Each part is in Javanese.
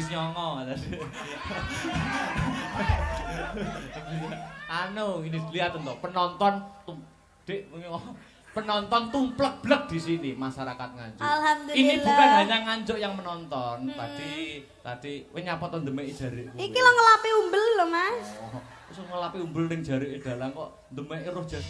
habis nyongo. Anu, ini lihat tuh penonton Dik, penonton tumplek-blek di sini masyarakat Nganjuk. Alhamdulillah. Ini bukan hanya Nganjuk yang menonton. Tadi kowe nyapa to ndemeki jarik. Iki lo ngelapi umbel lho, Mas. Oh, terus ngelapi umbel ning jarike dalang kok ndemeki roh jas.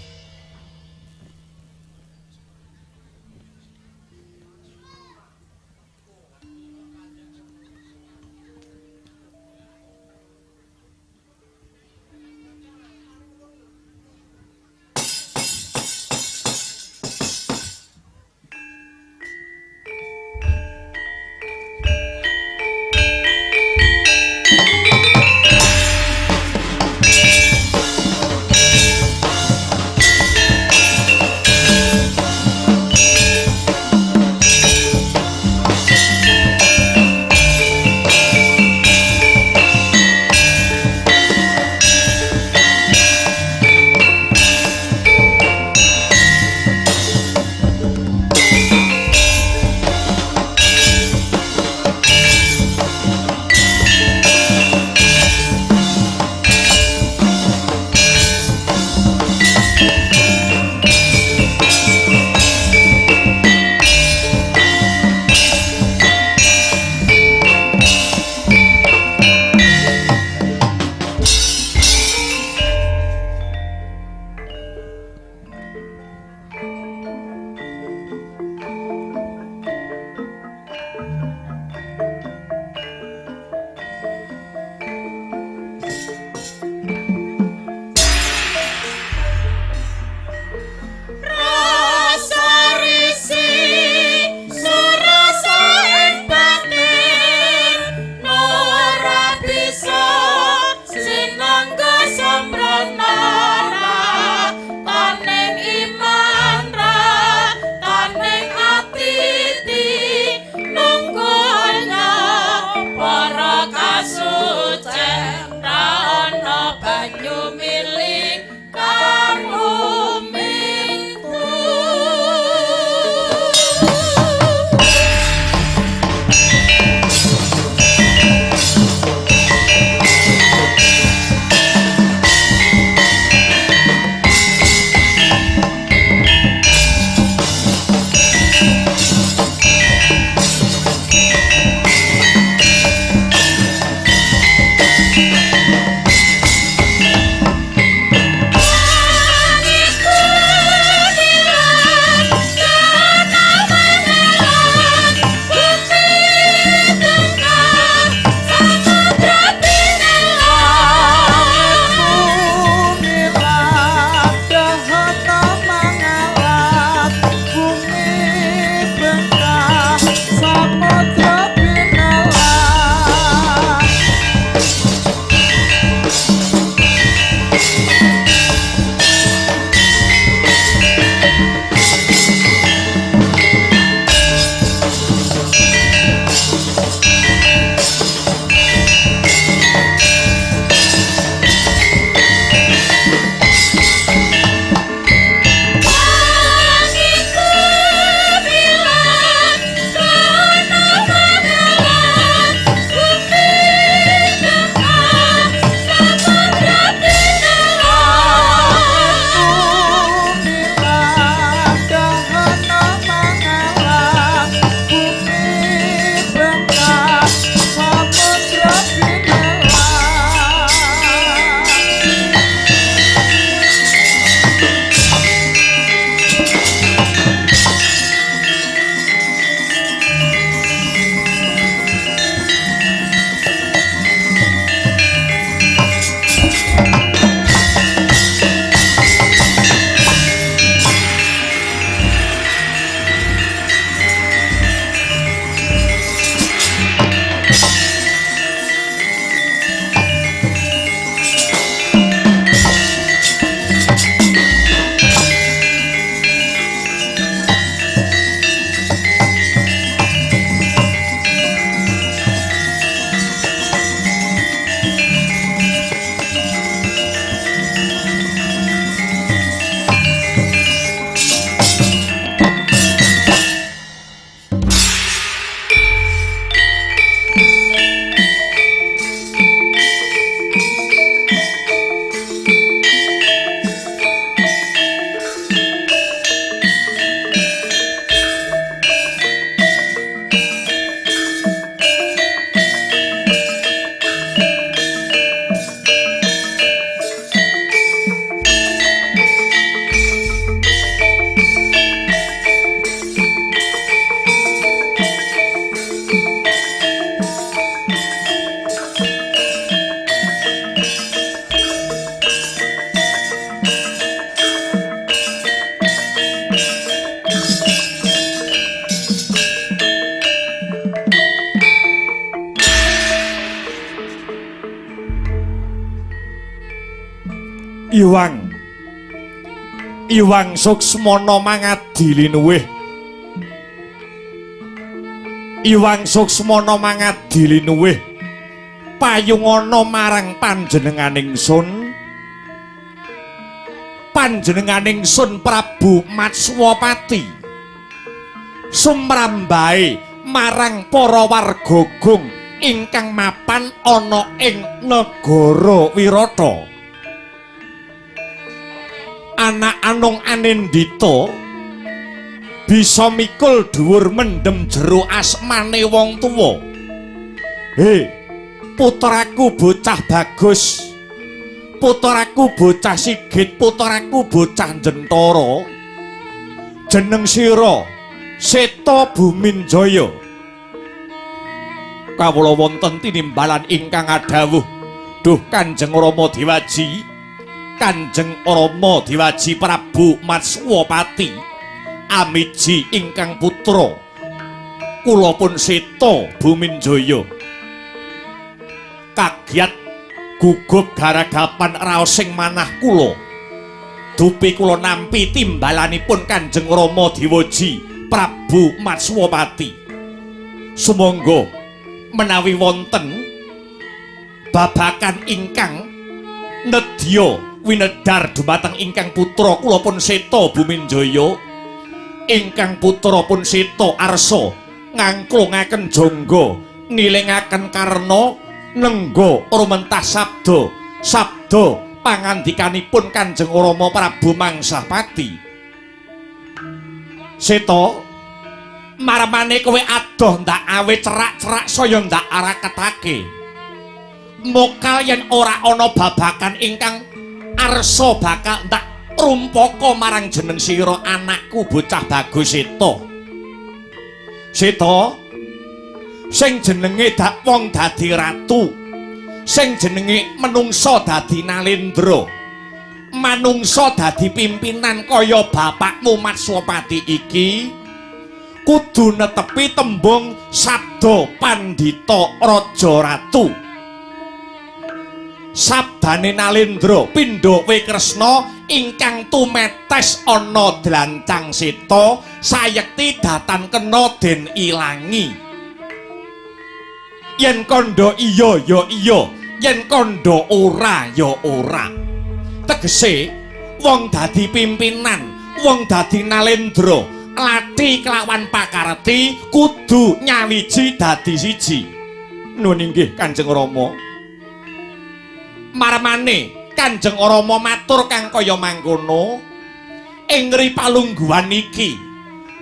Iwang Suksmana mangadili nuwih. Iwang Suksmana mangadili nuwih. Payungana marang panjenenganing sun. Panjenenganing sun Prabu Matswapati. Sumrambahe marang para warga Gung ingkang mapan ana ing negara Wirata. Anak Anung Anindita bisa mikul dhuwur mendem jero asmane wong tuwa. He, putraku bocah bagus. Putraku bocah sigit, putraku bocah jentara. Jeneng sira Seta Buminjaya. Kawula wonten tinimbalan ingkang adhawuh, duh Kanjeng Rama Dewaji. Kanjeng Rama Dewaji Prabu Matswapati amiji ingkang putra kula pun Seta Buminjaya kagiat gugup garagapan raos sing manah kula dupi kula nampi timbalanipun Kanjeng Rama Dewaji Prabu Matswapati. Sumangga menawi wonten babakan ingkang nedya winedar dumateng ingkang putra kula pun Seta Buminjaya, ingkang putra pun Seta Arsa ngangklungaken jangga nilingaken karna nengga rumentah sabda pangandikanipun Kanjeng Rama Prabu Mangsapati. Seta, marmane kowe adoh ndak awe cerak-cerak saya ndak araketake. Mokal yen ora ana babakan ingkang Arsa bakal ndak rumpaka marang jeneng sira anakku bocah bagus Seta. Seta, sing jenenge dak wong dadi ratu, sing jenenge menungsa dadi nalendra, manungsa dadi pimpinan kaya bapakmu Matswapati iki kudu netepi tembung sabda pandhita raja ratu. Sabdane Nalendra pindha Wikresna ingkang tumetes ana dlancang Seta sayekti datan kena den ilangi. Yen kandha iya ya iya, yen kandha ora ya ora. Tegese wong dadi pimpinan, wong dadi Nalendra, lati kelawan pakarti kudu nyawiji dadi siji. Nuwun inggih Kanjeng Rama. Marmane Kanjeng Rama matur kang kaya mangkono. Ing ripalungguhan iki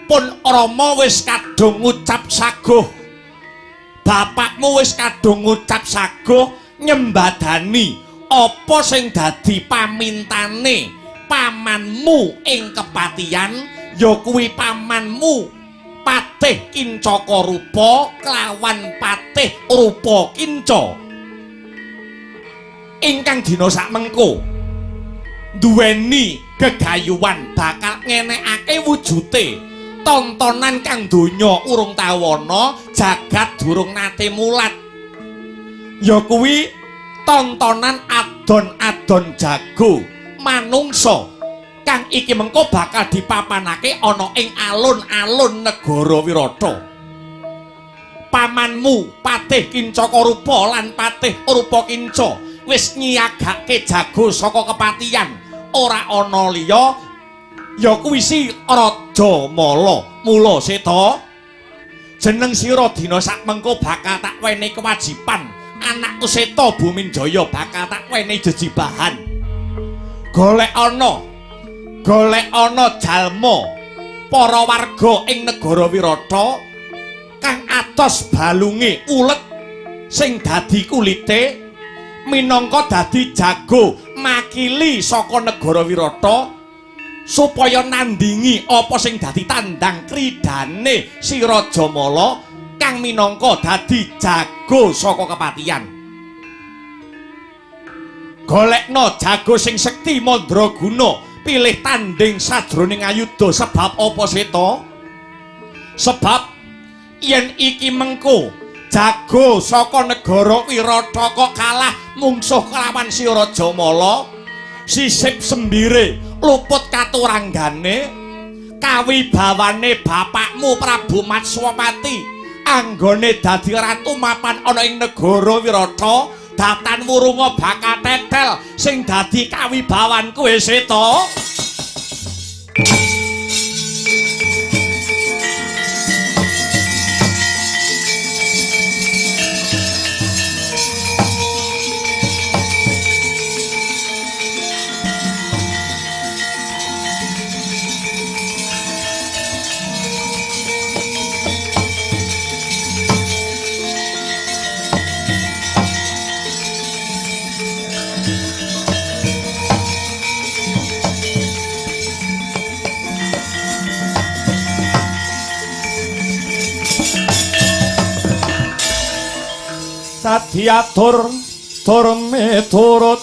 pun Rama wis kadung ngucap saguh. Bapakmu wis kadung ngucap saguh nyembadani apa sing dadi pamintane pamanmu ing kepatihan, ya kuwi pamanmu Patih Kincaka Rupa kelawan Patih Rupa Kinca. Ingkang dina sakmengko duweni gegayuhan bakal ngenekake wujute tontonan kang donya urung tawana jagat durung nate mulat, ya kuwi tontonan adon-adon jago manungsa kang iki mengko bakal dipapanake ana ing alun-alun negara Wirata. Pamanmu Patih Kincaka Rupa lan Patih Rupa Kinca wis nyiyagake jago saka kepatihan, ora ana liya ya kuwi si Raja Mala. Mula Seta, jeneng sira dina sakmengko bakal tak wenehi kewajiban. Anakku Seta Buminjaya bakal tak wenehi jejibahan. Golek ana jalma para warga ing negara Wirata kang atos balunge ulet sing dadi kulite minangka dadi jago makili saka negara Wirata supaya nandingi apa sing dadi tandang kridane si Raja Mala kang minangka dadi jago saka kepatihan. Golekno jago sing sekti mandraguna pilih tanding sajroning ayuda. Sebab apa Seta? Sebab yen iki mengko jago saka negara Wirata kok kalah mungsuh kelawan si Raja Mala, sisip sembire luput katuranggane kawibawane bapakmu Prabu Matswapati anggone dadi ratu mapan ana ing negara Wirata datan wurunga bakat tetel sing dadi kawibawanku Seta. Diatur turme turut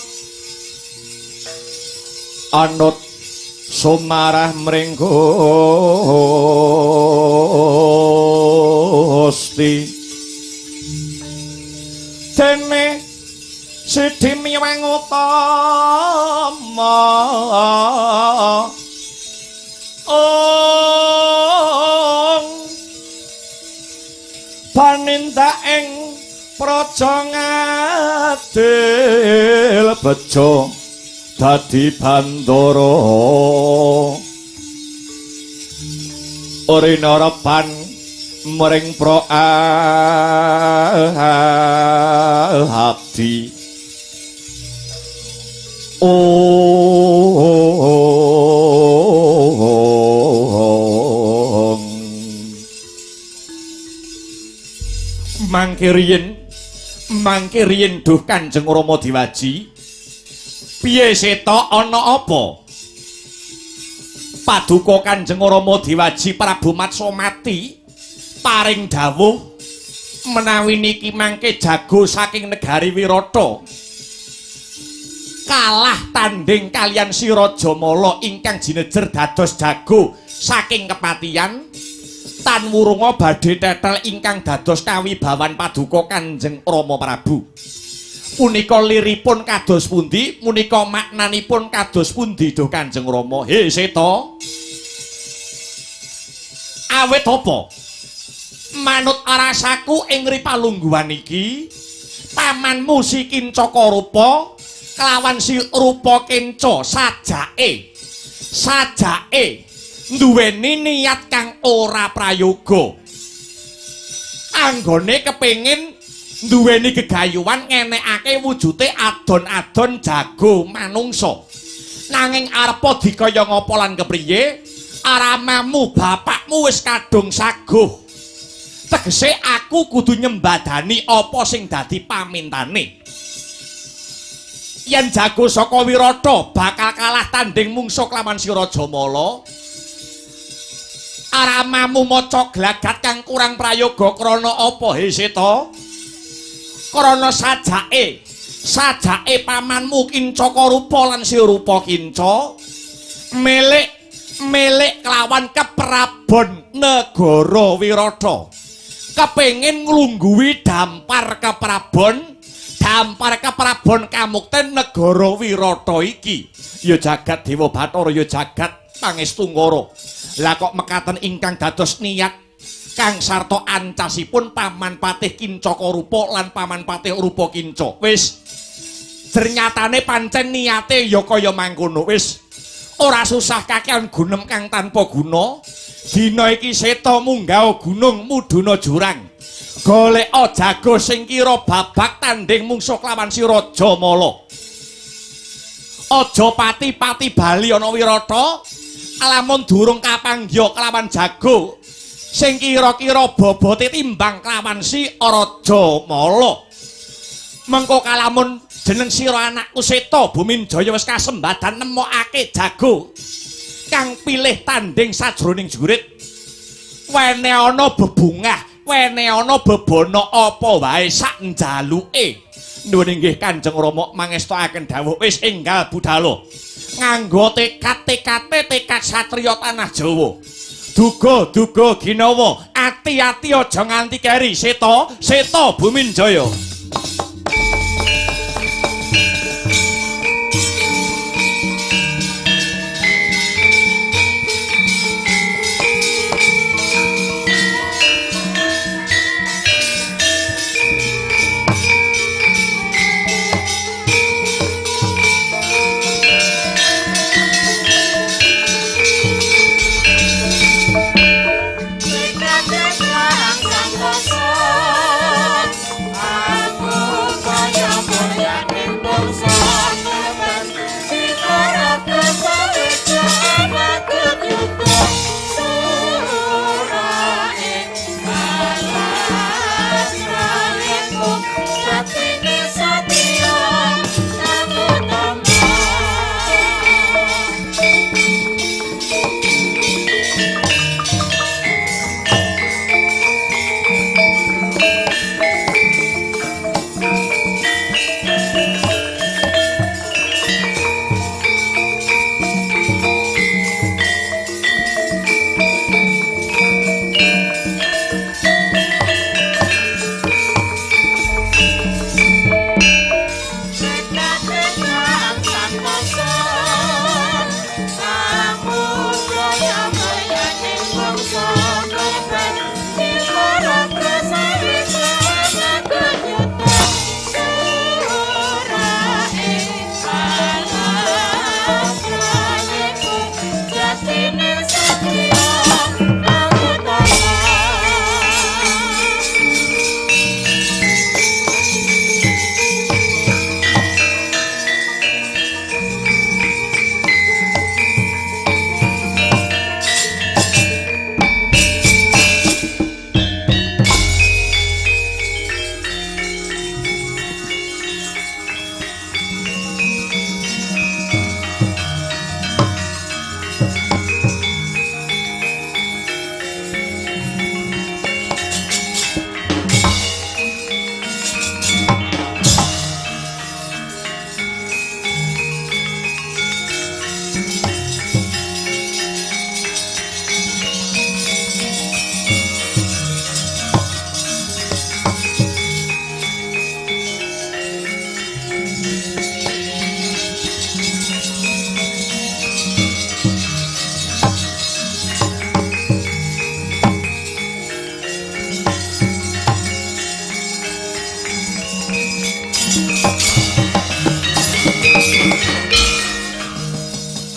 anut sumarah mring Gusti dene Sidi Miwang Utama panindak ing praja ngadil bejo dadi bandara urina repan mring pro abdi mangke riyen duh Kanjeng Rama Diwaji piye Seta ana apa paduka Kanjeng Rama Diwaji Prabu Matswapati paring dawuh menawi niki mangke jago saking negari Wirata kalah tanding kalian si Raja Mala ingkang jinejer dados jago saking kepatian tan wurunga badhe tetel ingkang dados kawibawan paduka Kanjeng Rama Prabu. Punika liripun kados pundi? Punika maknanipun kados pundi duh Kanjeng Rama? He Seta. Awit apa? Manut arasaku ing ripalungguhan iki, pamanmu si Kincaka Rupa kelawan si Rupa Kinca sajake nduweni niat kang ora prayoga anggone kepengin nduweni gegayuhan ngenekake wujute adon-adon jago manungsa nanging arepa dikaya ngapa lan kepriye aramamu bapakmu wis kadung saguh tegese aku kudu nyembadani apa sing dadi pamintane yen jago saka Wirata bakal kalah tanding mungsuh kelawan si Raja Mala aramamu maca glagat kang kurang prayoga krana apa he Seta? Krana sajake pamanmu Kincaka Rupa lan si Rupa Kinca milik kelawan keprabon negara Wirata kepengin nglungguhi dampar keprabon kamukten negara Wirata iki ya jagat Dewa Bathara ya jagat Pangestu-ngara. Lah kok mekaten ingkang dados niat kang sarta ancasipun Paman Patih Kincaka Rupa lan Paman Patih Rupa Kinca. Wis ternyatane pancen niate ya kaya mangkono. Wis ora susah kakehan gunem kang tanpa guna. Dina iki Seta munggah gunung mudhuna jurang. Goleka jago sing kira babak tanding mungsuh lawan si Raja Mala. Aja pati-pati bali ana Wirata. Alamun durung kapangya kelawan jago sing kira-kira bobote timbang kelawan si Raja Mala. Mengko kalamun jeneng sira anakku Seta Buminjaya wis kasembadan nemokake jago kang pilih tanding sajroning jurit wene ana bebungah wene ana bebono apa wae sak njaluke. Nuwun inggih Kanjeng Rama mangestakaken dawuh wis enggal budhalo nganggo tekad satriya tanah Jawa. Duga ginawa, ati-ati aja nganti keri Seta Buminjaya.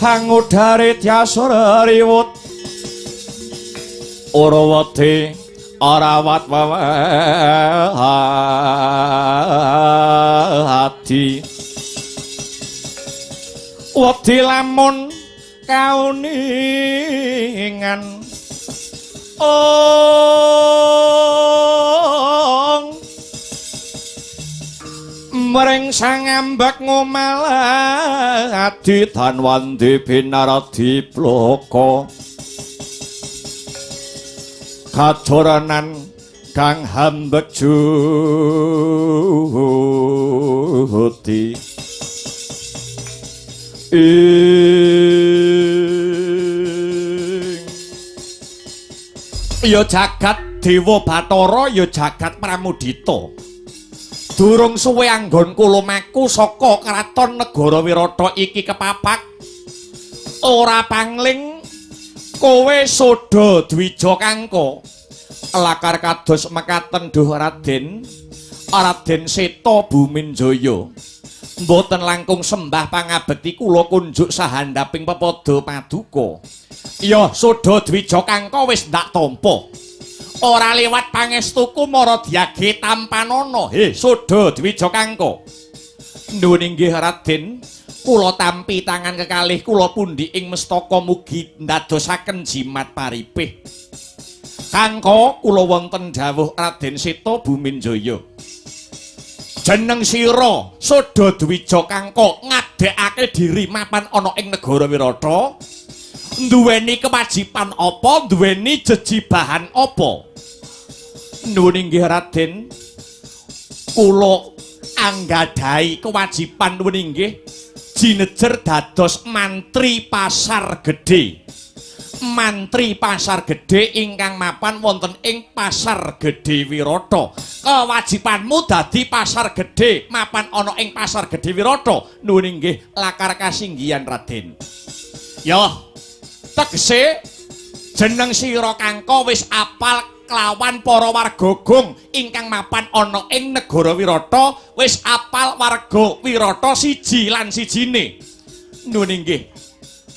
pangudare tyasara riwut Urawati arawat hati wedi lamun kauningan mring sang ambak ngomalati tanwandi binarati ploko katoranan kang hambek juti ya jagat Dewa Bathara ya jagat Pramudita durung suwe anggonku lumaku saka kraton negara Wirata iki kepapak ora pangling kowe Soda Dwija Kangka lakar kados mekaten duh Raden Seta Buminjaya mboten langkung sembah pangabekti kula kunjuk sahandaping pepada paduka ya Soda Dwija Kangka wis ndak tampa ora liwat pangestuku mara diage tampanana he Soda Dwija Kangka nuwun inggih Raden kula tampi tangan kekalih kula pundi ing mestaka mugi ndadosaken jimat paripih Kangka kula wonten dawuh Raden Seta Buminjaya jeneng sira Soda Dwija Kangka ngadhekake diri mapan ana ing negara Wirata duweni kewajiban apa duweni jejibahan apa nuwun inggih Raden kula anggadhahi kewajiban nuwun inggih jinejer dados mantri pasar gedhe ingkang mapan wonten ing Pasar Gedhe Wirata kewajibanmu dadi pasar gedhe mapan ana ing Pasar Gedhe Wirata nuwun inggih lakar kasinggihan Raden ya tegese jeneng sira Kangka wis apal kelawan para warga Gong ingkang mapan ana ing negara Wirata wis apal warga Wirata siji lan sijine nuwun inggih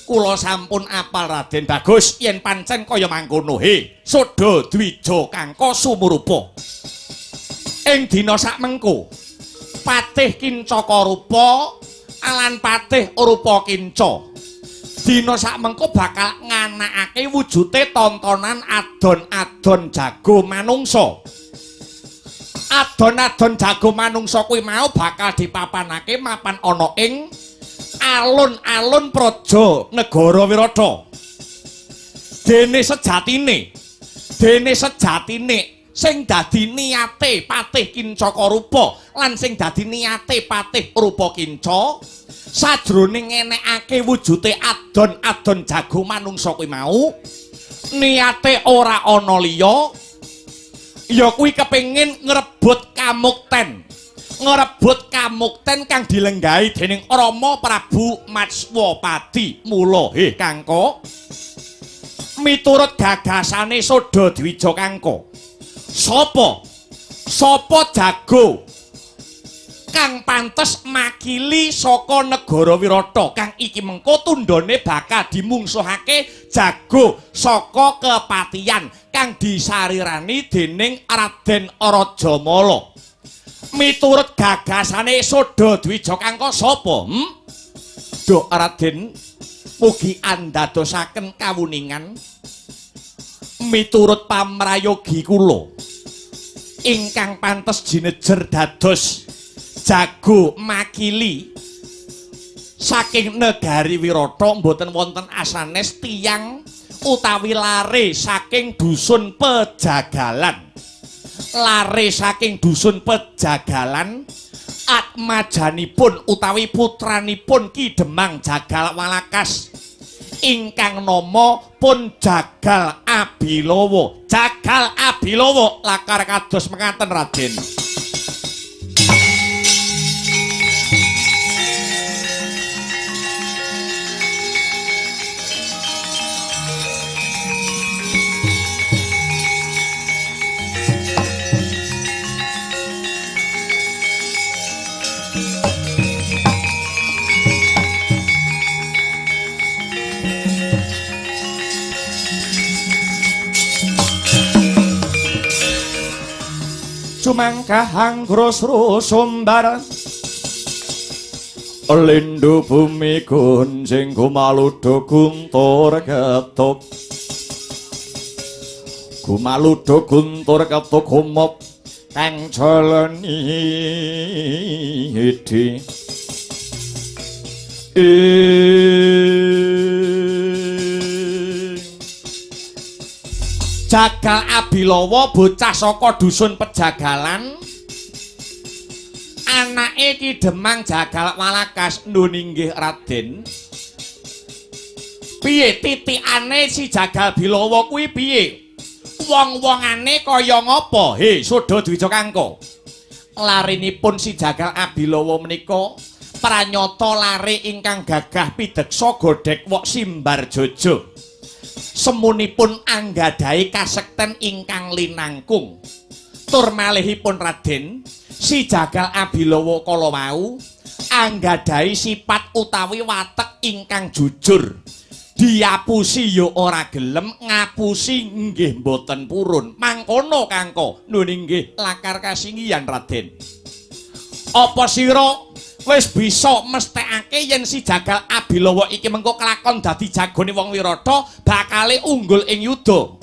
kula sampun apal Raden bagus yen pancen kaya mangkono he Soda Dwija Kangka sumurupa ing dina sakmengko Patih Kincaka rupa lan Patih Rupa Kinca dina sakmengko bakal nganakake wujute tontonan adon-adon jago manungsa. Adon-adon jago manungsa kuwi mau bakal dipapanake mapan ana ing alun-alun praja negara Wirata. Dene sejatine sing dadi niyate Patih Kincaka rupa lan sing dadi niyate Patih Rupa Kinca sajroning ngenekake wujute adon-adon jago manungsa kuwi mau niate ora ana liya ya kuwi kepengin ngrebut kamukten kang dilenggahi dening Rama Prabu Matswapati mula he Kangka miturut gagasane Soda Dwija Kangka sapa jago kang pantes makili saka negara Wirata kang iki mengko tundhone bakal dimungsuhake jago saka kepatian kang disarirani dening Raden Rajamala miturut gagasane Soda Dwija Kangka sapa Duh Raden mugi andadosaken kawuningan miturut pamrayogi kula ingkang pantes jinejer dados jago makili saking negari Wirata mboten wonten asanes tiyang utawi lare saking dusun Pejagalan atmajanipun utawi putranipun Ki Demang Jagal Walakas ingkang nama pun Jagal Abilawa lakar kados mekaten Raden. Jumangkah anggrus rusumbar Lindu bumi gunjing gumaludo guntur ketuk Gumaludo guntur ketuk humop kang jalani hidi Jagal Abilawa bocah saka dusun Pejagalan anake Ki Demang Jagal Walakas nun inggih Raden piye titikane si Jagal Bilawa kuwi piye wong-wongane kaya ngapa he Soda Dwija Kangka larinipun si Jagal Abilawa menika pranyata lare ingkang gagah pideksa godhek wok simbar jojo semunipun anggadhahi kasekten ingkang linangkung tur malihipun Raden si Jagal Abilawa kala wau anggadhahi sifat utawi watek ingkang jujur diapusi ya ora gelem ngapusi nggih mboten purun mangkono Kangka nun inggih lakar kasinggihan Raden apa sira wis bisa mesthekake yen si Jagal Abilawa iki mengko kelakon dadi jagone wong Wirata bakale unggul ing yuda.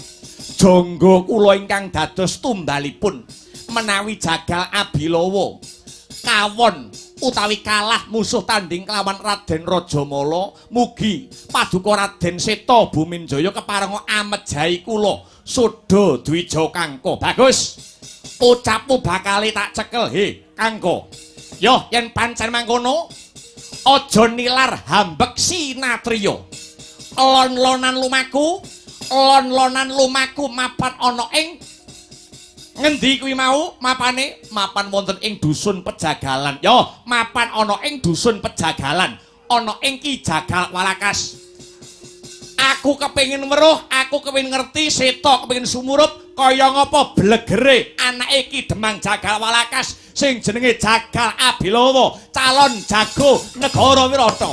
Jangga kula ingkang dados tumbalipun menawi Jagal Abilawa kawon utawi kalah musuh tanding kelawan Raden Rajamala mugi paduka Raden Seta Buminjaya keparenga amejahi kula Soda Dwija Kangka. Bagus. Ucapmu bakale tak cekel he Kangka. Yo yen pancen mangkono aja nilar hambek sinatriya lon-lonan lumaku mapan ana ing ngendi kuwi mau mapane mapan wonten ing dusun Pejagalan yo mapan ana ing dusun Pejagalan ana ing Ki Jagal Walakas aku kepengin weruh aku kepengin ngerti Seta kepengin sumurup kaya ngapa blegere anake Ki Demang Jagal Walakas sing jenenge Jagal Abilawa calon jago negara Wirata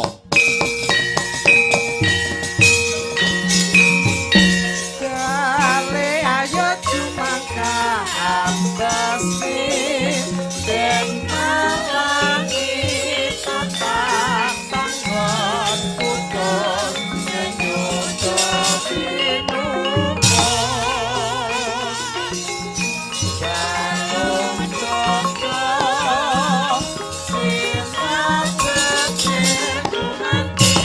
kale ayo jumangka ambasmi den malangi tatang tanggon kutun nyuda pinumo jalung joko simat kecil nanti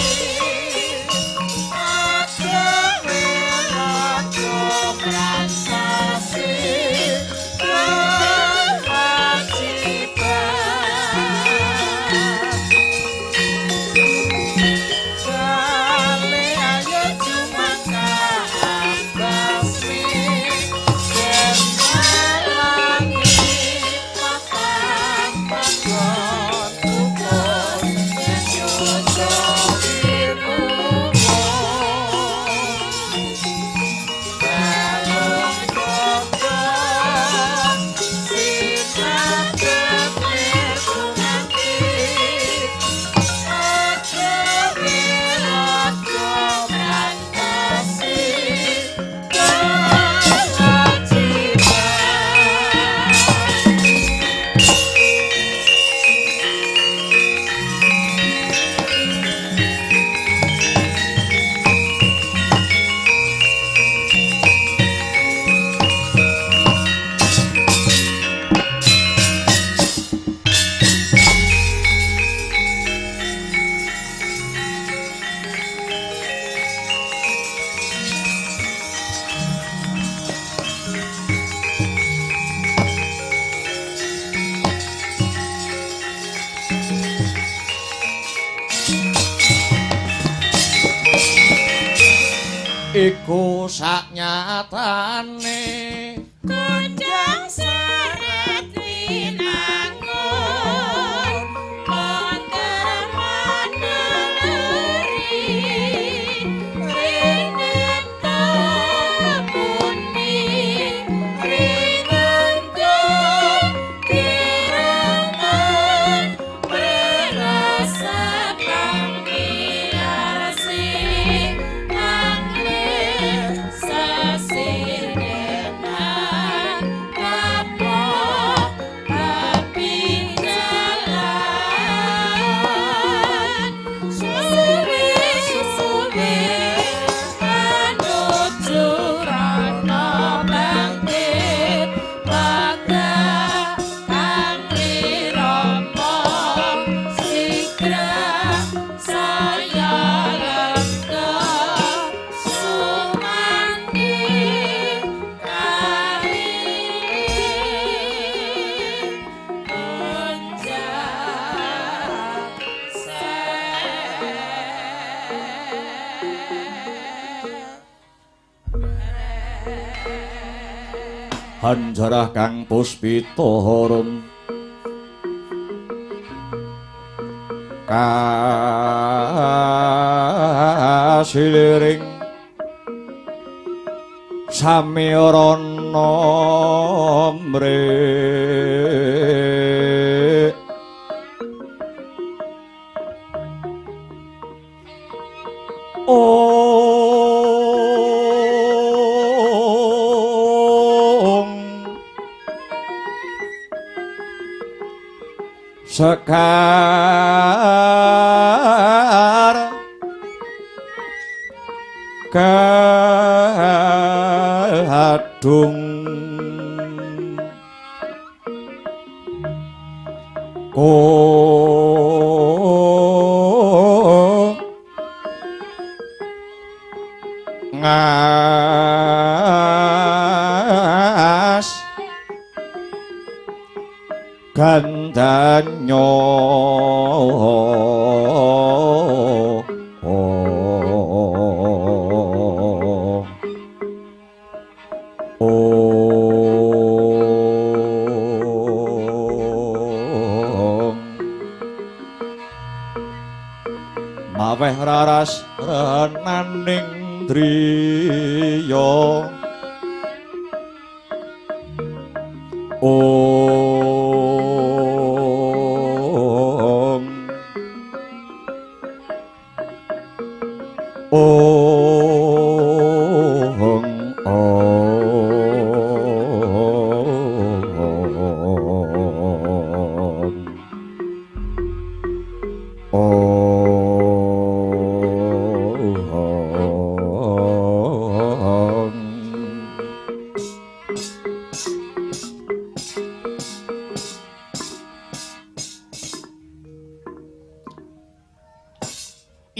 iku saknyatane Kujang seret winangun Konter maneleri Ringet tepuni Ringentung kirangan Berasa panggiasi Anglir sasir denan hanjarah kang puspita harum kasiliring samyarana mrek sekar kadung ngas gandanya maweh raras renaning driya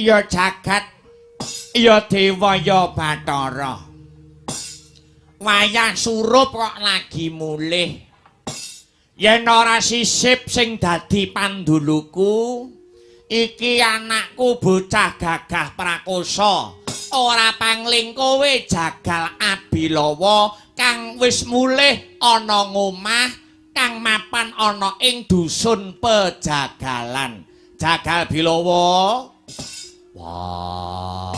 ya jagat ya dewa ya Bathara wayah surup kok lagi mulih yen ora sisip sing dadi panduluku iki anakku bocah gagah prakosa ora pangling kowe jagal Abilawa kang wis mulih ana ngomah kang mapan ana ing dusun Pejagalan jagal Bilawa. Wah.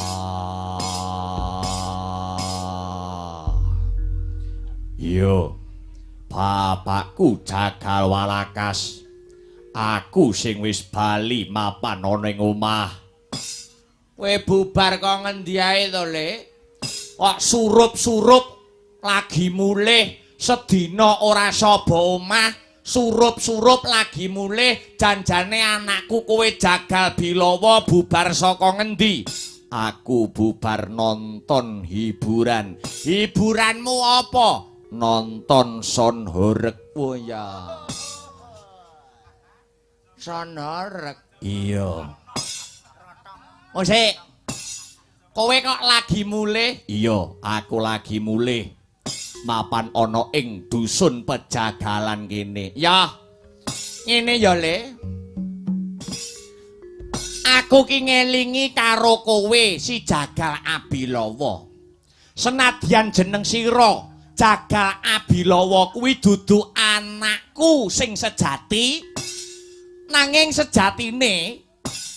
Yo. Bapakku Jagal Walakas. Aku sing wis bali mapan ana ing omah. Kowe bubar kok ngendi ae to, Le? Kok surup-surup lagi mulih sedina ora saba omah. Surup-surup lagi mulih janjane anakku kowe Jagal Bilawa bubar saka ngendi? Aku bubar nonton hiburan. Hiburanmu apa? Nonton Son Horeg. Oh ya. Son Horeg. Iya. Oh sik. Kowe kok lagi mulih? Iya, aku lagi mulih. Mapan ana ing dusun Pejagalan kene. Ya. Ngene ya, Le. Aku ki ngelingi karo kowe si Jagal Abilawa. Senadyan jeneng sira Jagal Abilawa kuwi dudu anakku sing sejati. Nanging sejatine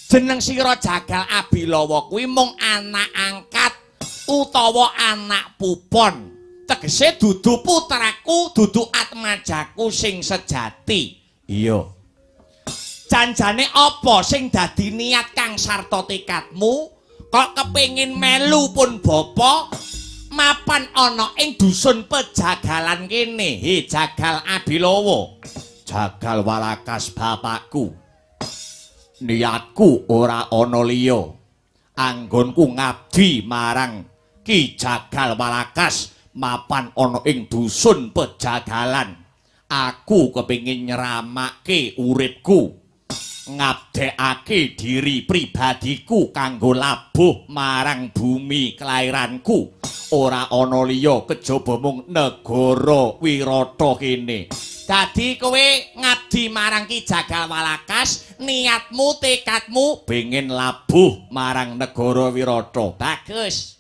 jeneng sira Jagal Abilawa kuwi mung anak angkat utawa anak pupon. Tegese dudu putraku, dudu atmajaku sing sejati. Iya. Janjane apa sing dadi niat kang sarta tekadmu? Kok kepengin melu pun bapa mapan ana ing dusun Pejagalan kene. He Jagal Abilawa. Jagal Walakas bapakku. Niatku ora ana liya. Anggonku ngabdi marang Ki Jagal Walakas. Mapan ana ing dusun Pejagalan. Aku kepengin nyeramake uripku, ngabdekake diri pribadiku kanggo labuh marang bumi kelairanku. Ora ana liya kejaba mung negara Wirata kene. Dadi kowe ngabdi marang Ki Jagal Walakas, niatmu tekadmu pengen labuh marang negara Wirata. Bagus.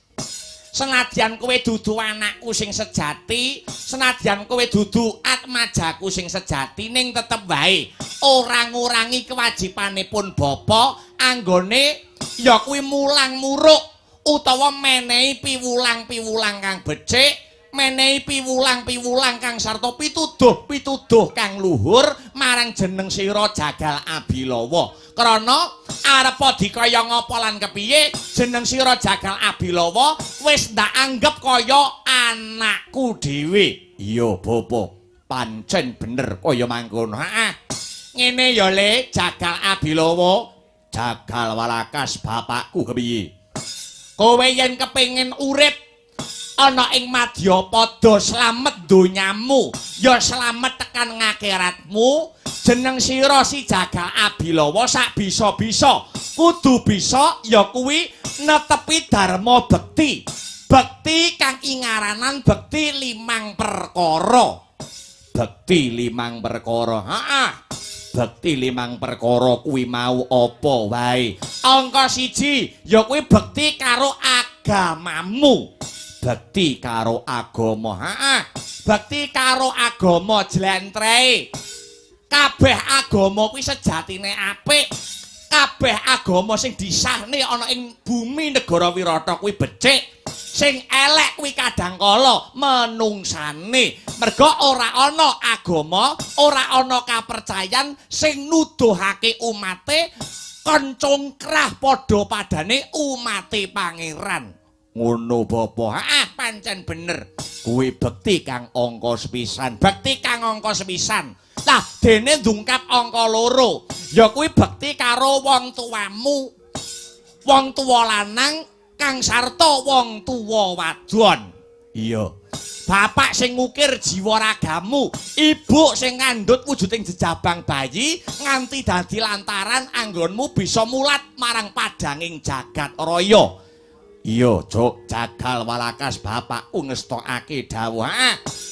Senadyan kowe dudu anakku sing sejati, senadyan kowe dudu atmajaku sing sejati, ning tetep wae ora ngurangi kewajibanipun bapa anggone ya kuwi mulang muruk utawa menehi piwulang-piwulang kang becik, menehi piwulang-piwulang kang sarta pituduh-pituduh kang luhur marang jeneng sira Jagal Abilawa. Krana arepa dikaya ngapa lan kepiye jeneng sira Jagal Abilawa wis ndak anggep kaya anakku dhewe. Iya, Bapa, pancen bener kaya mangkono. Heeh. Ngene ya Le, Jagal Abilawa, Jagal Walakas bapakku kepiye? Kowe yen kepengin urip ana ing Madyapada slamet donyamu, ya slamet tekan ngakhiratmu, jeneng sira si Jagal Abilawa sak bisa-bisa kudu bisa ya kuwi netepi dharma bekti. Bekti kang ingaranan bekti 5 perkara. Bekti 5 perkara. Heeh. Bekti 5 perkara kuwi mau apa wae. Angka 1 ya kuwi bekti karo agamamu. Bekti karo agama. Heeh. Bekti karo agama jlentrehe. Kabeh agama kuwi sejatine apik. Kabeh agama sing disahne ana ing bumi negara Wirata kuwi becik. Sing elek kuwi kadangkala menungsane. Merga ora ana agama, ora ana kapercayan sing nuduhake umate kon congkrah padha padane umate pangeran. Ngono Bapa. Heeh, pancen bener. Kuwi bekti kang angka sepisan. Bekti kang angka sepisan. Lah, dene ndungkap angka 2. Ya kuwi bekti karo wong tuamu. Wong tuwa lanang kang sarta wong tuwa wadon. Iya. Bapak sing ngukir jiwa ragamu, ibu sing ngandhut wujuding jejabang bayi nganti dadi lantaran anggonmu bisa mulat marang padanging jagat raya. Iya, Jok, Jagal Walakas bapakku ngestokake dawuh.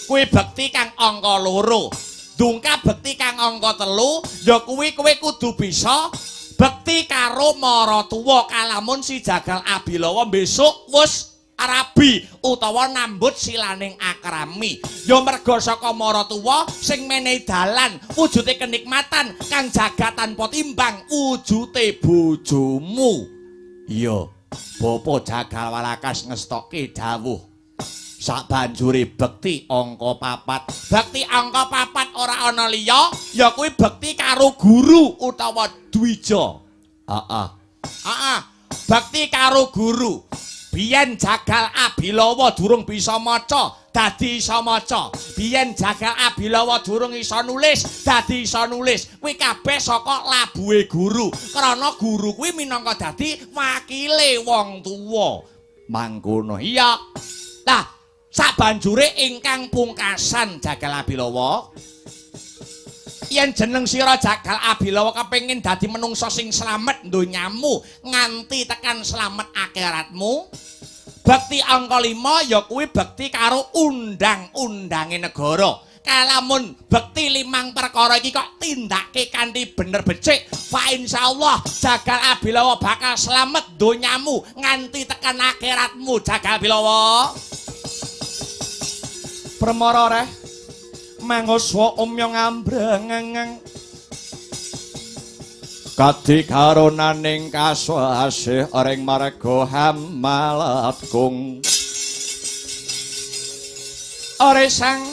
Kuwi bekti kang angka 2. Dungkap bekti kang angka 3, ya kuwi kowe kudu bisa bekti karo maratuwa kalamun si Jagal Abilawa besok wis arabi utawa nambut silaning akrami. Ya merga saka maratuwa sing menehi dalan wujude kenikmatan kang jagat tanpa timbang wujude bojomu. Iya, Bapa Jagal Walakas ngestokke dawuh. Sabanjure bekti angka 4. Bekti angka 4 ora ana liya, ya kuwi bekti karo guru utawa dwija. Heeh. Bekti karo guru. Biyen Jagal Abilawa durung bisa maca, dadi isa maca. Biyen Jagal Abilawa durung isa nulis, dadi isa nulis. Kuwi kabeh saka labuhe guru. Krana guru kuwi minangka dadi wakile wong tuwa. Mangkono. Iya. Lah, sabanjure ingkang pungkasan Jagal Abilawa, yen jeneng sira Jagal Abilawa kepengin dadi menungsa sing slamet donyamu nganti tekan slamet akhiratmu, bekti angka 5 ya kuwi bekti karo undang-undange negara. Kalamun bekti 5 perkara iki kok tindake kanthi bener becik, fa insyaallah Jagal Abilawa bakal slamet donyamu nganti tekan akhiratmu Jagal Abilawa. Permara reh manguswa omyong ambrengeng kadi karonaning kaswasih ring marga hamalatgung ore sang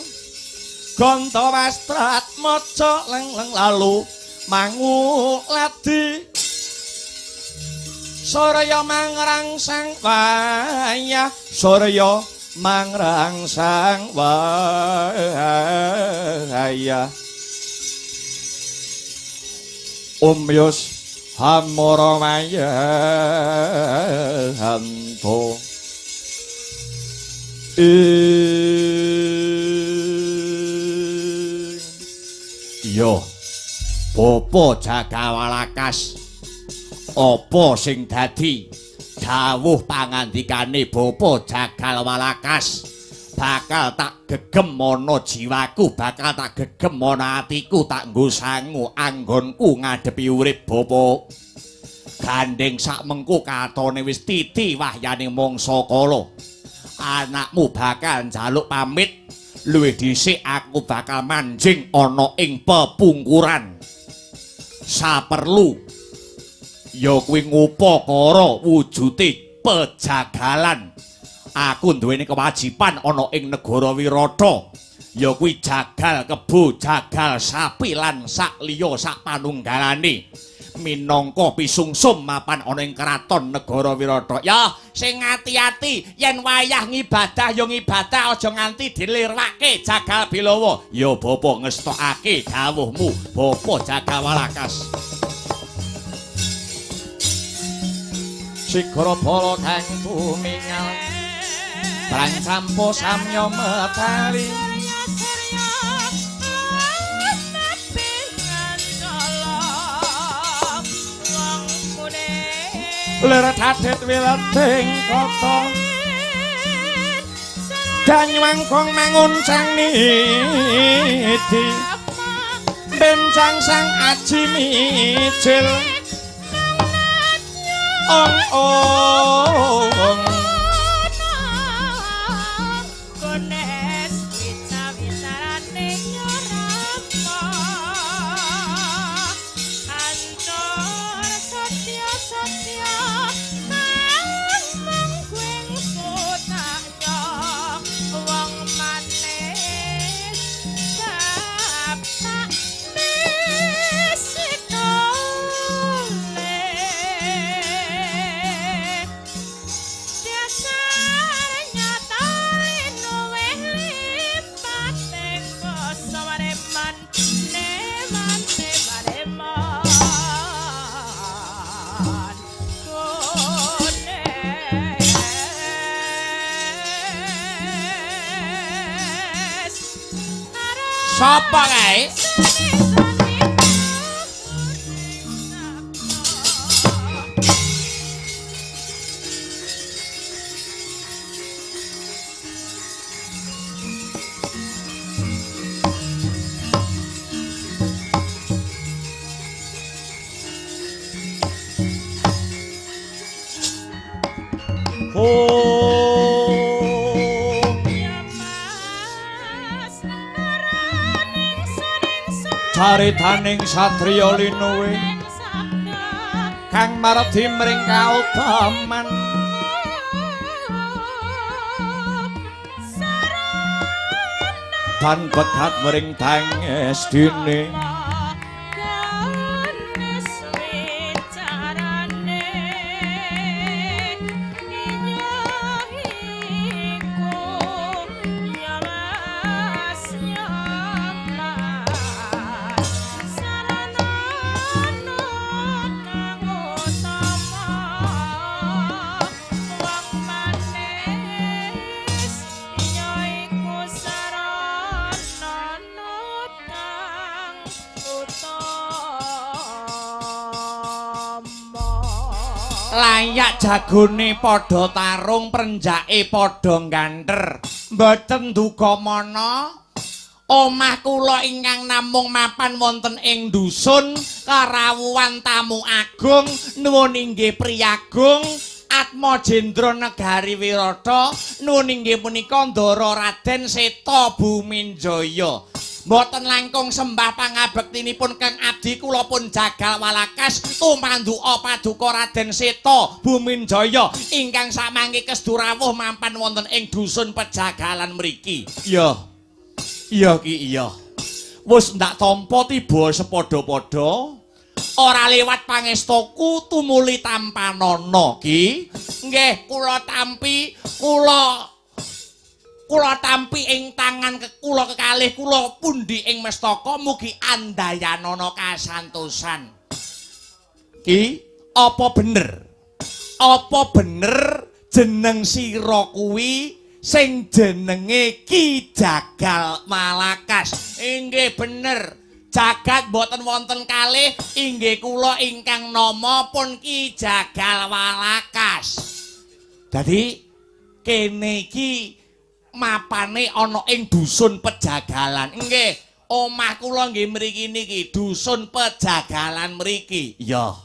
gonta wastrat maca leng-leng lalu manguladi Surya mangrangsang wayah Surya mangrangsang wayah umyus hamara mayanto iya Bapa Jagal Walakas apa sing dadi dawuh pangandikane Bapa Jagal Walakas bakal tak gegem ana jiwaku, bakal tak gegem ana atiku, tak nggo sangu anggonku ngadepi urip Bapa. Gandeng sak mengko katone wis titi wahyaning mangsa kala. anakmu bakal njaluk pamit. Luwih dhisik aku bakal manjing ana ing pepungkuran. Saperlu ya kuwi ngupakara wujude pejagalan. Aku duweni kewajiban ana ing negara Wirata. Ya kuwi jagal kebo, jagal sapi lan sak liya sak panunggalane. Minangka pisungsum mapan ana ing kraton negara Wirata. Ya sing ati-ati yen wayah ngibadah ya ngibadah aja nganti dilirwake jagal Bilawa. Ya bapa ngestokake dawuhmu, Bapa Jagawalakas. Sigara bala kang tumingal Prang campo samya metali Leret hadet wileting kota Danyuang kong manguncang nidi Bencang sang aji mijil Ong ong Sapa kae? Caritaning satriya linuwe kang maradi mring kautaman dan bekat mring pangesdine layak jagone padha tarung prenjake padha ngganter mboten duka mana omah kula ingkang namung mapan wonten ing dusun karawuhan tamu agung nuwun inggih priyagung Atma Jendra Negari Wirata nuwun inggih punika Ndara Raden Seta Buminjaya. Mboten langkung sembah pangabektinipun Kang Abdi kula pun jagal walakas tumanduka paduka Raden Seta Buminjaya ingkang samangke kesturawuh mapan wonten ing dusun pejagalan mriki. Iya. Iya ki iya. Wis ndak tampa tiba sepadha-padha. Ora liwat pangestuku tumuli tampanana ki. Nggih kula tampi kula tampi ing tangan kula kekalih kula pundi ing mestaka mugi andayanana kasantosan. Ki apa bener? Apa bener jeneng sira kuwi sing jenenge Ki Jagal Malakas? Inggih bener. Jagat boten wonten kalih inggih kula ingkang nama pun Ki Jagal Walakas. Dadi kene iki mapane ana ing dusun Pejagalan. Nggih, omah kula nggih mriki niki dusun Pejagalan mriki. Iya.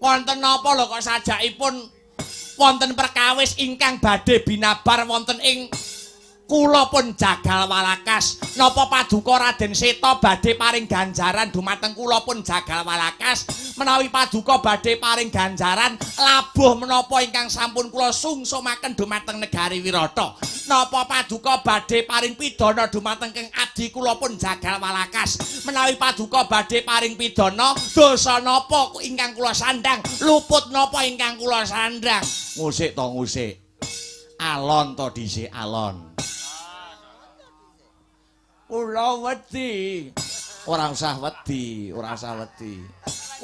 Wonten napa lho kok sajakipun wonten perkawis ingkang badhe binabar wonten ing kula pun jagal walakas napa paduka Raden Seta badhe paring ganjaran dumateng kula pun jagal walakas menawi paduka badhe paring ganjaran labuh menapa ingkang sampun kula sungsumaken dumateng negari Wirata napa paduka badhe paring pidana dumateng keng adi kula pun jagal walakas menawi paduka badhe paring pidana dosa napa ingkang kula sandang luput napa ingkang kula sandang ngusik to ngusik alon to dhisik alon kula wedi ora usah wedi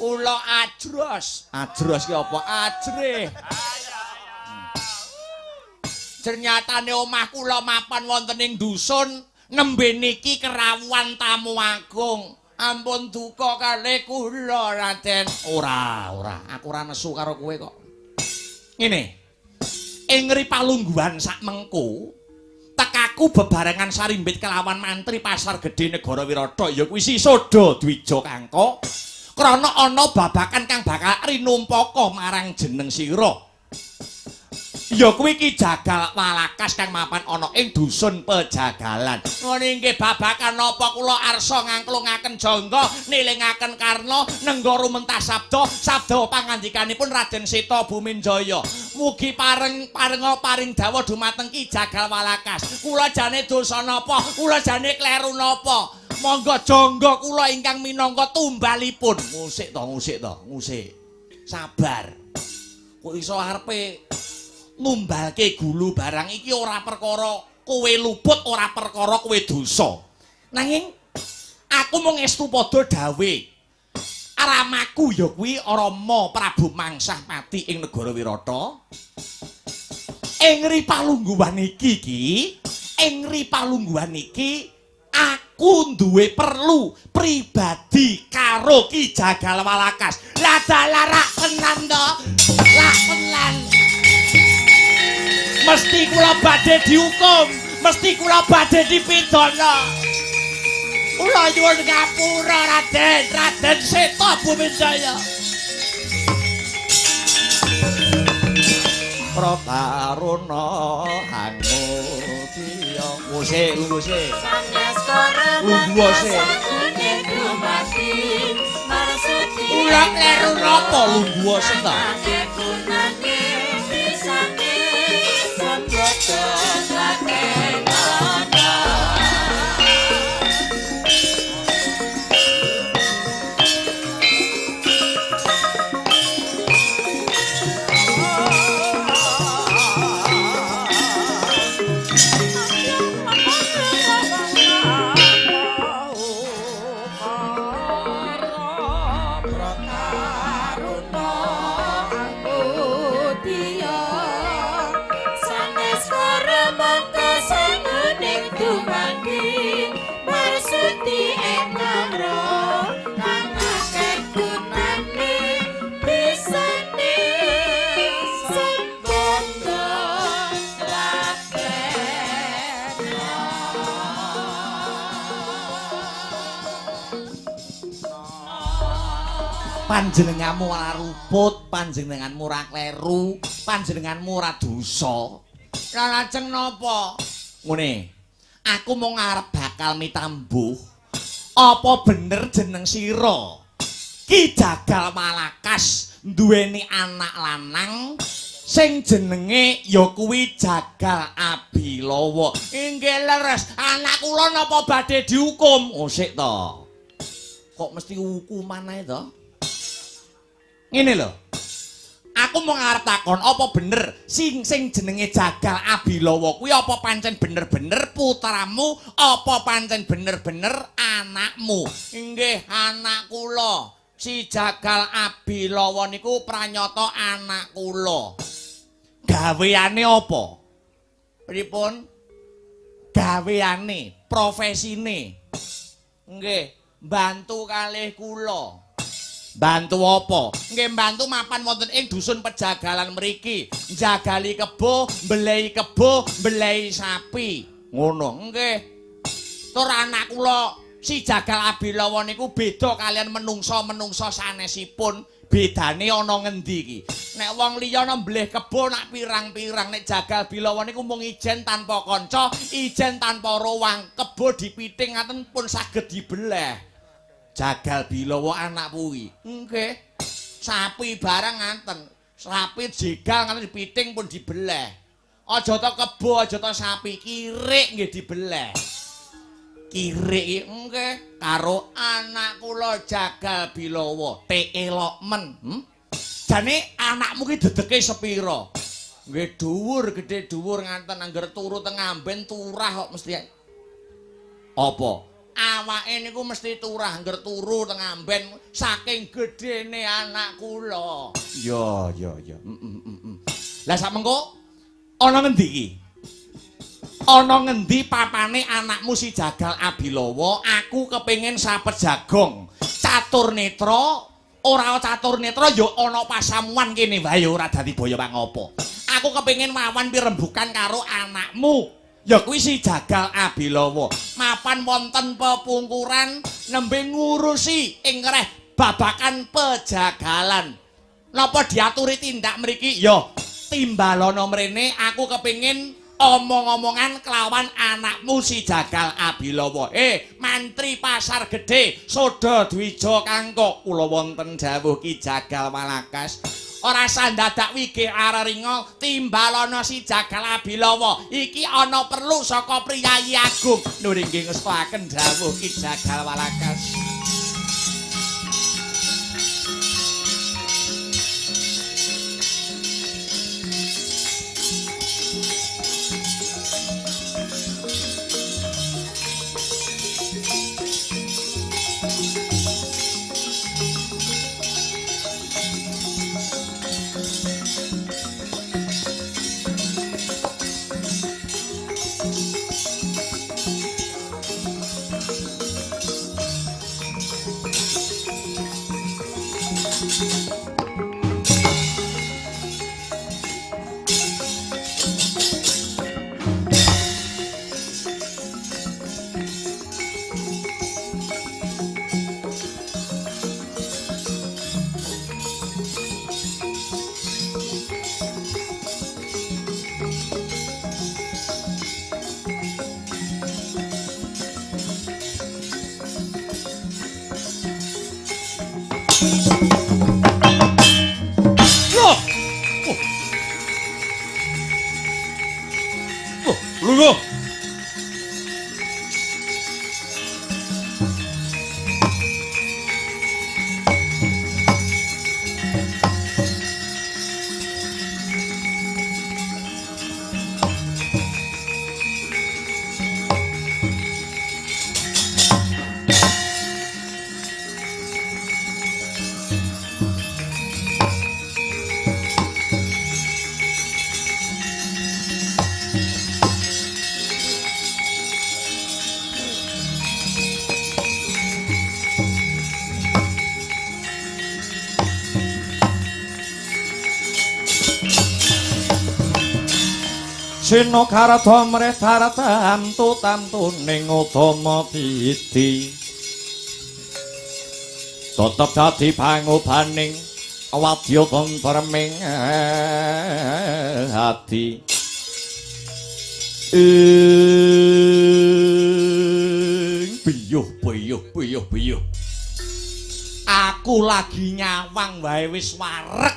kula ajros ki apa ajrih ternyatane omah kula mapan wonten ing dusun nembe niki kerawuhan tamu agung ampun duka kalih kula Raden ora aku ora nesu karo kowe kok ngene ing ripalungguhan sak mengko tekaku bebarengan sarimbit kelawan mantri pasar gedhe negara Wirata ya kuwi si Soda Dwija Kangka krana ana babakan kang bakal rinumpaka marang jeneng sira ya kuwi Ki Jagal Walakas kang mapan ana ing dusun Pejagalan ngono inggih babakan napa kula arsa ngangklungaken jangga nilingaken karna nengga rumentas sabda pangandikanipun Raden Seta Buminjaya mugi paring dawuh dumateng Ki Jagal Walakas kula jane dosa napa kula jane kleru napa monggo jangga kula ingkang minangka tumbalipun ngusik sabar kok iso arepe numbalke gulu barang iki ora perkara kowe luput ora perkara kowe dosa nanging aku mung estu padha dawe aramaku ya kuwi Rama Prabu Mangsah Pati ing negara Wirata ing ripalungguhan iki aku duwe perlu pribadi karo Ki Jagal Walakas lah dalarak tenan to lah tenan mesti kula badhe dihukum, mesti kula badhe dipidana. Kula nyuwun ngapura Raden Seta Buminjaya. Prataruna Hanudya. Musik. Sanes koremase dumati marsuti. Kula kleru napa lungguh seta? Panjenenganmu ora ruput, panjenenganmu ora kleru, panjenenganmu ora dosa. Lah lajeng napa? Ngene. Aku mau ngarep bakal mitambuh. Apa bener jeneng sira? Ki Jagal Walakas duweni anak lanang sing jenenge ya kuwi Jagal Abilawa. Inggih leres, anak kula napa badhe dihukum? Oh sik to. Kok mesti hukuman ae to? Ngene lho. Aku mau ngarep takon apa bener sing jenenge Jagal Abilawa kuwi apa pancen bener-bener putramu apa pancen bener-bener anakmu? Inggih anak kula. Si Jagal Abilawa niku pranyata anak kula. Gaweane apa? Pripun? Gaweane, profesine. Nggih, bantu kalih kula. Bantu apa? Nggih bantu mapan wonten ing dusun Pejagalan mriki, jagali kebo, mbelehi sapi. Ngono, nggih. Tur anak kula si Jagal Abilawa niku beda kalian menungsa sanesipun, Bedane ana ngendi iki? Nek wong liya nembleh kebo nak pirang-pirang, nek Jagal Bilawa niku mung ijen tanpa kanca, ijen tanpa rowang, kebo dipiting ngaten pun saged dibeleh. Jagal Bilawa anak puwi. Nggih. Sapi barang ngaten. Sapi jegal ngaten dipiting pun dibeleh. Aja ta kebo, aja ta sapi, kirik nggih dibeleh. Kirik iki nggih karo anak kula Jagal Bilawa, elok men. Jane anakmu ki dedeke sepira? Nggih dhuwur, gedhe dhuwur nganten angger turu teng amben turah kok mesti. Apa? Awake niku mesti turah angger turu teng amben saking gedene anak kula. Ya. Lah samengko ana ngendi iki? Ana ngendi papane anakmu si Jagal Abilawa? Aku kepengin sapet jagong. Catur netra, ora catur netra ya ana pasamuan kene wae ora dadi boyo pangopo. Aku kepengin mawan pirembugan karo anakmu. Ya kuwi si Jagal Abilawa. Mapan wonten pepungkuran nembe ngurusi ing reh babakan pejagalan. Napa diaturi tindak mriki? Ya timbalana mrene aku kepengin omong-omongan kelawan anakmu si Jagal Abilawa. Mantri Pasar Gedhe Soda Dwija Kangko kula wonten dawuh Ki Jagal Walakas. Ora sandadak wige araringa timbalana si Jagal Abilawa. Iki ana perlu saka priyayi agung. Nur inggih ngestakaken dawuh Ki Jagal Walakas. Lunga. Sena karata mreh taratamtu tamtuning utama piti. Tetep dadi pangobaning wadya tentreming ati. Biyuh. Aku lagi nyawang wae wis wareg.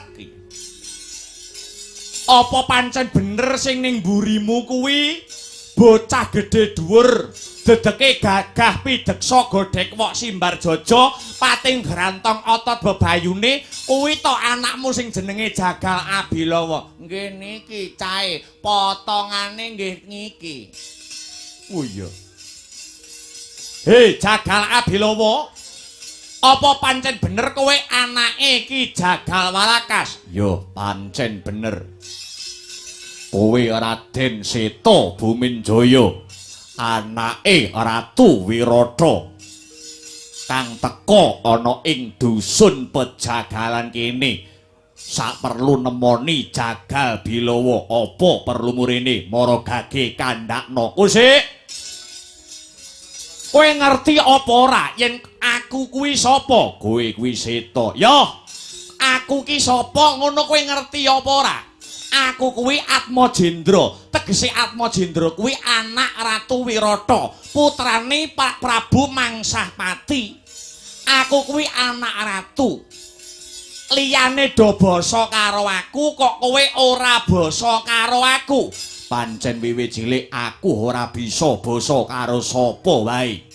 Apa pancen bener sing ning mburimu kuwi bocah gedhe dhuwur dedeke gagah pideksa godhek wok simbar jojo pating grantong otot bebayune kuwi to anakmu sing jenenge Jagal Abilawa. Nggih niki cahe potongane nggih niki. Oh iya. Hei Jagal Abilawa, apa pancen bener kowe anake Ki Jagal Walakas? Yo pancen bener. Kowe Raden Seta Buminjaya, anake Ratu Wirata kang teka ana ing dusun pejagalan kene. Sak perlu nemoni Jagal Bilawa, apa perlu murene maragake kandhakna. Kusik. Kowe ngerti apa ora yen aku kuwi sapa? Kowe kuwi Seta. Yo, aku ki sapa ngono kowe ngerti apa ora? Aku kuwi Atmajendra. Tegese Atmajendra kuwi anak Ratu Wirata, putrane Pak Prabu Mangsahpati. Aku kuwi anak ratu. Liyane do basa karo aku kok kowe ora basa karo aku. Pancen wiwit cilik aku ora bisa basa karo sapa wae.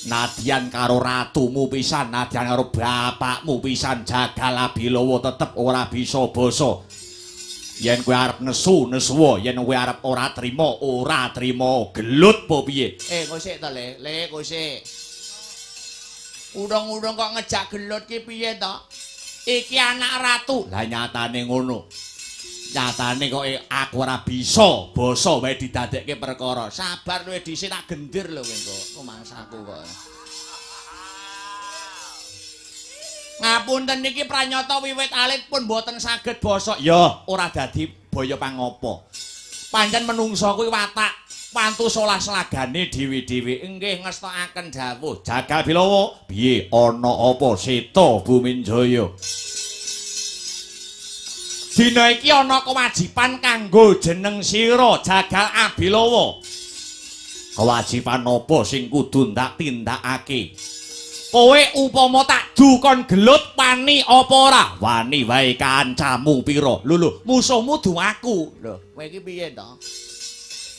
Nadyan karo ratumu pisan, nadyan karo bapakmu pisan Jagal Abilawa tetep ora bisa basa. Yen kowe arep nesu-nesuwa, yen kowe arep ora trima, gelut po piye? Kowe sik to, Le, kowe sik. Udang-udang kok ngejak gelut ki piye to? Iki anak ratu. Lah nyatane ngono. Nyatane kok aku ora bisa basa wae didadekke perkara. Sabar luwih dhisik tak gendir lho kowe kok. Mangsaku kok. Ngapunten niki pranyata wiwit alit pun boten saged basa. Ya, ora dadi baya pangapa. Pancen menungsa kuwi watak wantu solah selagane dhewe-dhewe. Nggih ngestakaken dawuh. Jagal Bilawa, piye ana apa Seta Buminjaya? Dina iki ana kewajiban kanggo jeneng sira Jagal Abilawa. Kewajiban apa sing kudu ndak tindakake? Kowe upama tak dukon gelut wani apa ora? Wani wae kancamu pira? Lho, musuhmu du aku. Lho, kowe iki piye to?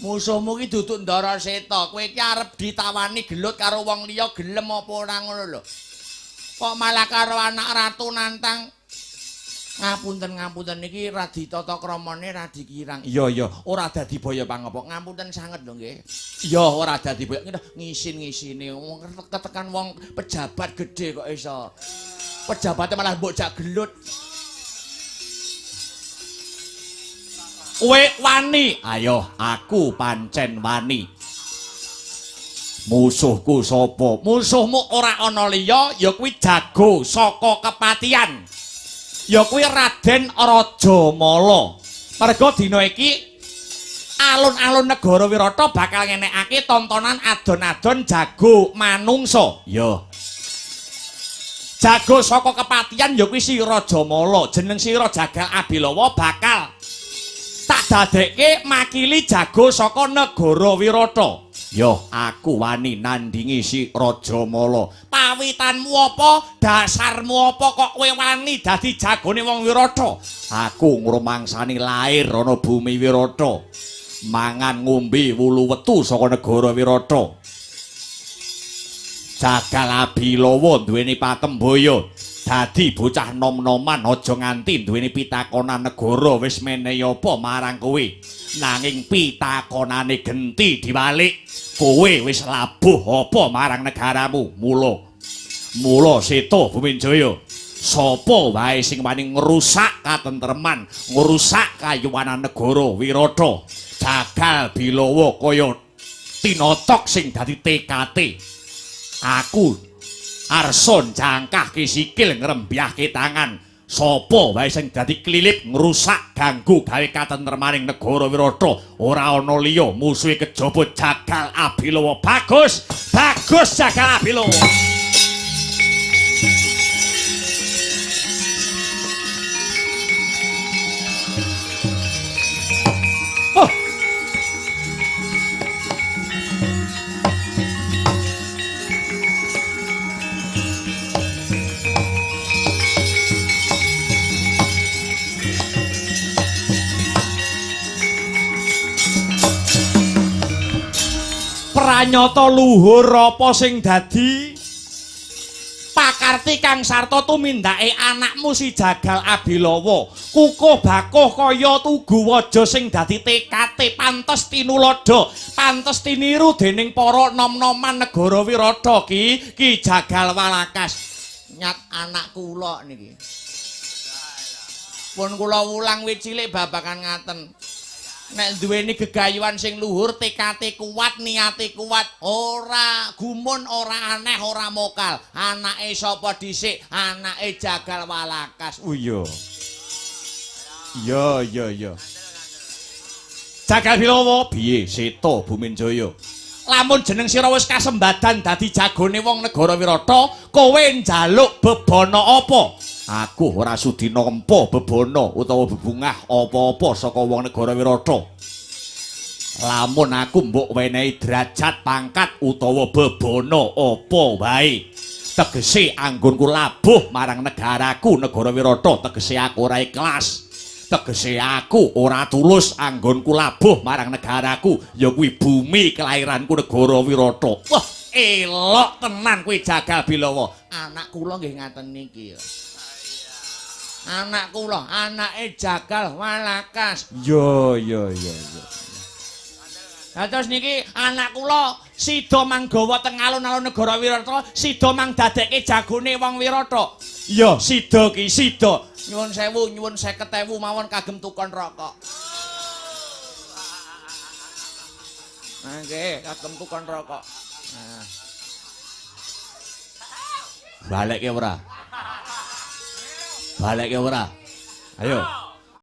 Musuhmu ki duduk Ndara Seta. Kowe iki arep ditawani gelut karo wong liya gelem apa ora ngono lho. Kok malah karo anak ratu nantang. Ngapunten niki radi tata kramane radi kirang. Iya, ora dadi baya pangapa. Ngapunten sanget lho nggih. Iya, ora dadi baya ngisin-ngisine wong ketekan wong pejabat gedhe kok iso. Pejabate malah mbok jak gelut. Kowe wani. Ayo, aku pancen wani. Musuhku sapa? Musuhmu ora ana liya ya kuwi jago saka kepatian. Ya kuwi Raden Rajamala. Merga dina iki alun-alun negara Wirata bakal ngenekake tontonan adon-adon jago manungsa. Ya. Jago saka kepatian ya kuwi si Rajamala. Jeneng sira Jagal Abilawa bakal tak dadekke makili jago saka negara Wirata. Yo, aku wani nandingi si Rajamala. Pawitanmu apa? Dasarmu apa kok kowe wani dadi jagone wong Wirata? Aku ngrumangsani lair ana bumi Wirata. Mangan ngombe wulu wetu saka negara Wirata. Jagal Abilawa duweni patembaya. Dadi bocah nom-noman aja nganti duweni pitakonan negara wis menehi apa marang kowe. Nanging pitakonane genti diwalik. Kowe wis labuh apa marang negaramu? Mula Seta Buminjaya. Sapa wae sing wani ngrusak katentreman, ngrusak kayuwanan negara Wirata, Jagal Bilawa kaya tinotok sing dadi TKT. Aku arson jangkahke sikil ngrembyahke tangan. Sapa wae sing dadi klilip ngrusak ganggu gawe katentremaning negara Wirata, ora ana liya musuhe kejaba Jagal Abilawa. Bagus Jagal Abilawa. Pranyata luhur apa sing dadi pakarti kang sarta tumindake anakmu si Jagal Abilawa. Kukuh bakuh kaya tugu waja sing dadi TKT pantes tinulada, pantes tiniru dening para nom-noman negara Wirata ki Jagal Walakas. Nyat anak kula niki. Pun kula wulang wit cilik babakan ngaten. Nek duweni gegayuhan sing luhur, TKT kuat, niate kuat, ora gumun, ora aneh, ora mokal. Anake sapa dhisik? Anake Jagal Walakas. Oh iya. Iya. Jagal Bilawa, piye Seta Buminjaya? Lamun jeneng sira wis kasembadan dadi jagone wong negara Wirata, kowe njaluk bebana apa? Aku ora sudi nampa bebono utawa bebungah apa-apa saka wong negara Wirata. Lamun aku mbok wenehi derajat pangkat utawa bebono apa wae, tegese anggonku labuh marang negaraku negara Wirata, tegese aku ora ikhlas. Tegese aku ora tulus anggonku labuh marang negaraku, ya kuwi bumi kelahiranku negara Wirata. Wah, elok tenan kuwi Jagal Bilawa. Anak kula nggih ngaten niki. Anak kula, anake Jagal Walakas. Yo. Nah terus niki anak kula sida manggawa teng alun-alun negara Wirata, sida mang dadekke jagone wong Wirata. Iya, sida ki sida. Nyuwun sewu, nyuwun 50.000 mawon kagem tukon rokok. Nah, nggih, kagem tukon rokok. Nah. Balekke ora? Balekke ora? Ayo.